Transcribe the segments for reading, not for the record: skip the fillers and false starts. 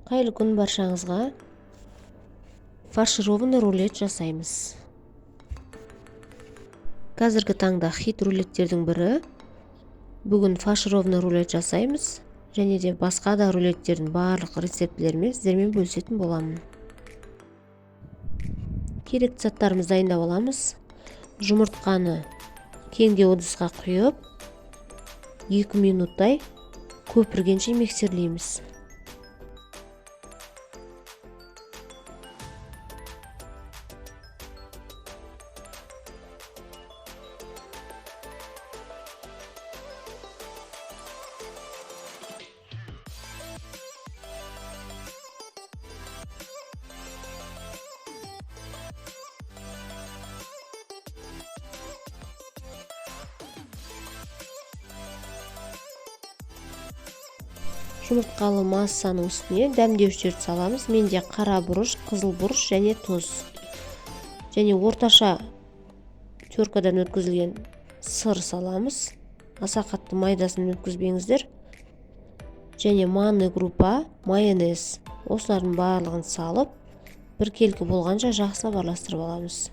Қайырлы күн баршаңызға. Фаршированный рулет жасаймыз. Қазіргі таңда хит рулеттердің бірі. Бүгін фаршированный рулет жасаймыз. Және де басқа да рулеттердің барлық рецептілерімен сіздермен бөлісетін боламын. Керекті заттарымызды дайындап аламыз. Жұмыртқаны кеңде ыдысқа құйып, 2 минуттай көпіргенше миксерлейміз. Жұмыртқалы массаның үстіне дәмдеуіштерді саламыз. Менде қара бұрыш, қызыл бұрыш және тұз. Және орташа теркадан өткізілген сыр саламыз. Аса қатты майдасын өткізбеңіздер. Және манный группа, майонез. Осылардың барлығын салып, біркелкі болғанша жақсылап араластырып аламыз.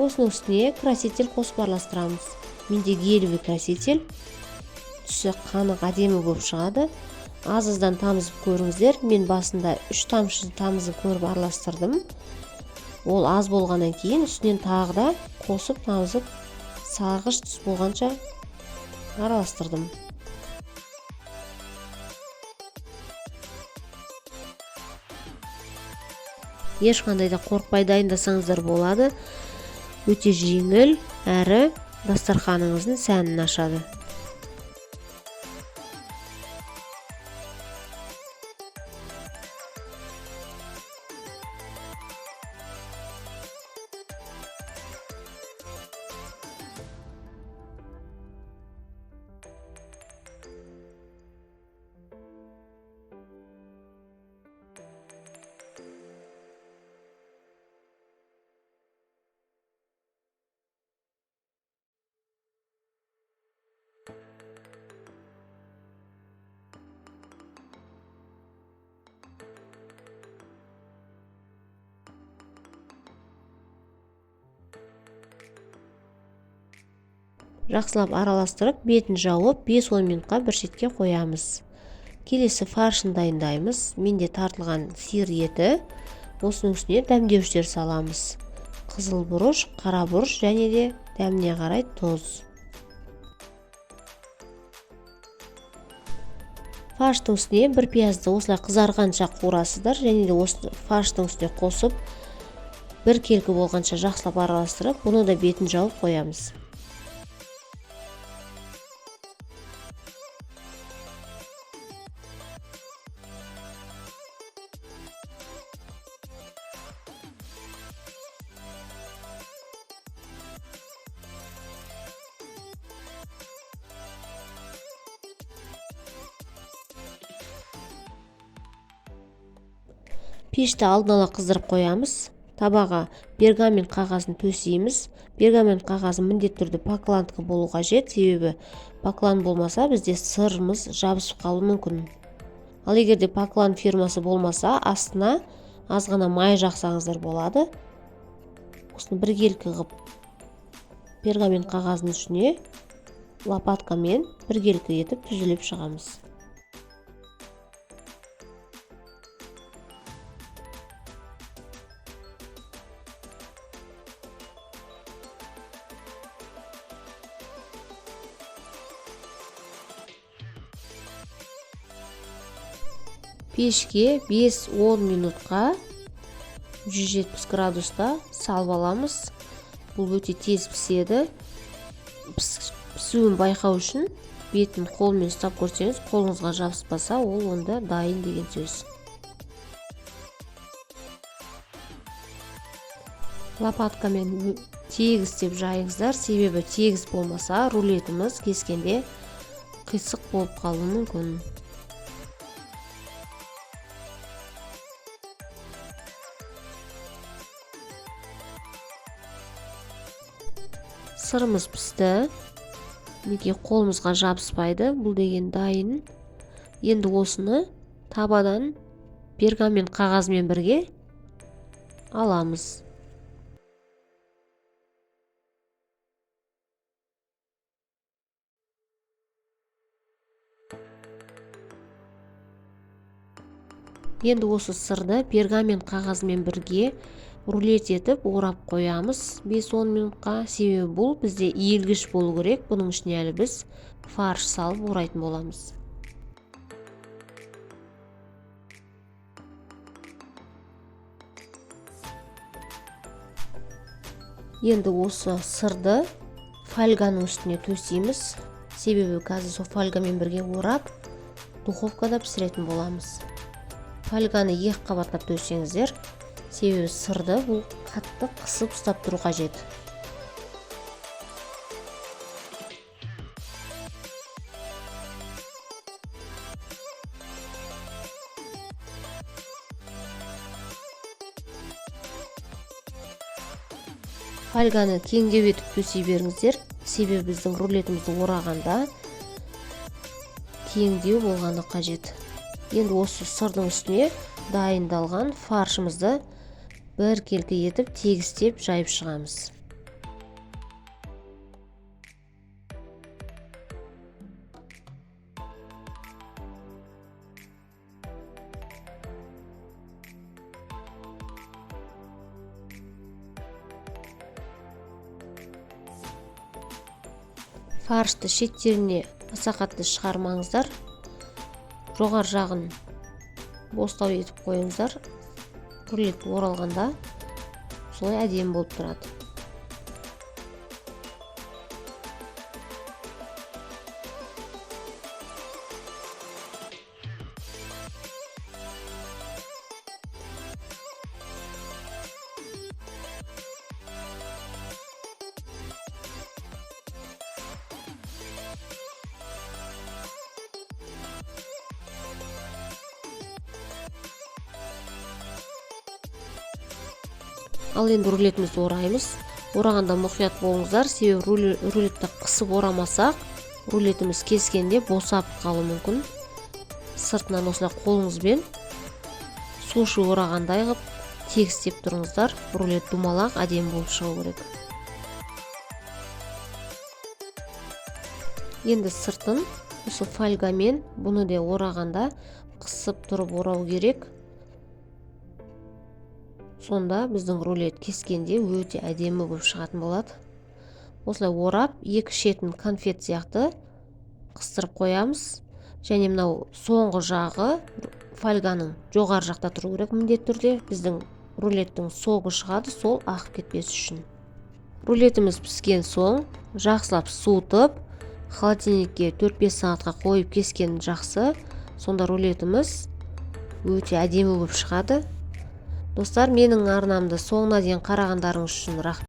Осының үстіне краситель қосып араластырамыз. Менде гелевый краситель. Түсі қанық әдемі болып шығады. Аз-аздан тамызып көріңіздер. Мен басында 3 тамшы тамызып көріп араластырдым. Ол аз болғаннан кейін үстінен тағы да қосып тамызып сарғыш түс болғанша араластырдым. Ешқандай да қорықпай дайындасаңыздар болады. Өте жеңіл әрі дастарханыңыздың сәнін ашады. Жақсылап араластырып, бетін жауып, 5-10 минутқа бір шетке қоямыз. Келесі фаршын дайындаймыз. Менде тартылған сиыр еті. Осының үстіне дәмдеуіштер саламыз. Қызыл бұрыш, қара бұрыш және де дәміне қарай тұз. Фарштың үстіне бір пиязды осылай қызарғанша қуырасыздар. Және де осы фарштың үстіне қосып, біркелкі болғанша жақсылап араластырып, бұны да бетін жауып қоямыз. Пешті алдын ала қыздырып қоямыз. Табаға пергамент қағазын төсейміз. Пергамент қағазы міндетті түрде покландка болу қажет, себебі поклан болмаса бізде сырымыз жабысып қалуы мүмкін. Ал егерде поклан фирмасы болмаса, астына аз ғана май жақсаңыздар болады. Осыны біркелкі қылып пергамент қағазының ішіне лопаткамен біркелкі етіп түзіліп шығамыз. Пешке 5-10 минутқа 170 градуста салып аламыз. Бұл өте тез піседі. Пісуін байқау үшін бетін қолмен ұстап көрсеңіз, қолыңызға жабыспаса, ол онда дайын деген сөз. лопаткамен тегістеп жайыңыздар, себебі тегіс болмаса рулетіміз кескенде қисық болып қалуы мүмкін. Сырымыз пісті. Неге қолымызға жабыспайды, бұл деген дайын. Енді осыны табадан пергамент қағазымен бірге аламыз. Енді осы сырды пергамент қағазымен бірге рулет етіп орап қоямыз 5-10 минутқа. Себебі бұл бізде иілгіш болу керек. Бұның ішіне әлі біз фарш салып орайтын боламыз. Енді осы сырды фольганың үстіне төсейміз. Себебі қазір сол фольгамен бірге орап духовкада пісіретін боламыз. Фольганы 2 қабаттап төсеңіздер, себебі сырды бұл қатты қысып ұстап тұру қажет. Фольганы кеңдеу етіп төсей беріңіздер, себебі біздің рулетімізді орағанда кеңдеу болғаны қажет. Енді осы сырдың үстіне дайындалған фаршымызды бір келкі етіп тегістеп жайып шығамыз. Фаршты шеттеріне аса қатты шығармаңыздар. Жоғар жағын бостау етіп қойыңыздар. Рулет оралғанда солай әдемі болып тұрады. Ал енді рулетімізді ораймыз. Орағанда мұқият болыңыздар, себебі рулетті қысып орамасақ, рулетіміз кескенде босап қалуы мүмкін. Сыртынан осылай қолыңызбен суши орағандай қылып тегістеп тұрыңыздар. Рулет думалақ әдемі болып шығу керек. Енді сыртын осы фольгамен бұны де орағанда қысып тұрып орау керек. Сонда біздің рулет кескенде өте әдемі болып шығатын болады. Осылай орап, екі шетін конфет сияқты қыстырып қоямыз. Және мынау соңғы жағы фольганың жоғары жақта тұру керек міндетті түрде. Біздің рулеттің соғы шығады, сол ағып кетпес үшін. Рулетіміз піскен соң жақсылап суытып, холодильникке 4-5 сағатқа қойып кескен жақсы. Сонда рулетіміз өте әдемі болып шығады. Достар, менің арнамды соңына дейін қарағандарыңыз үшін рахмет.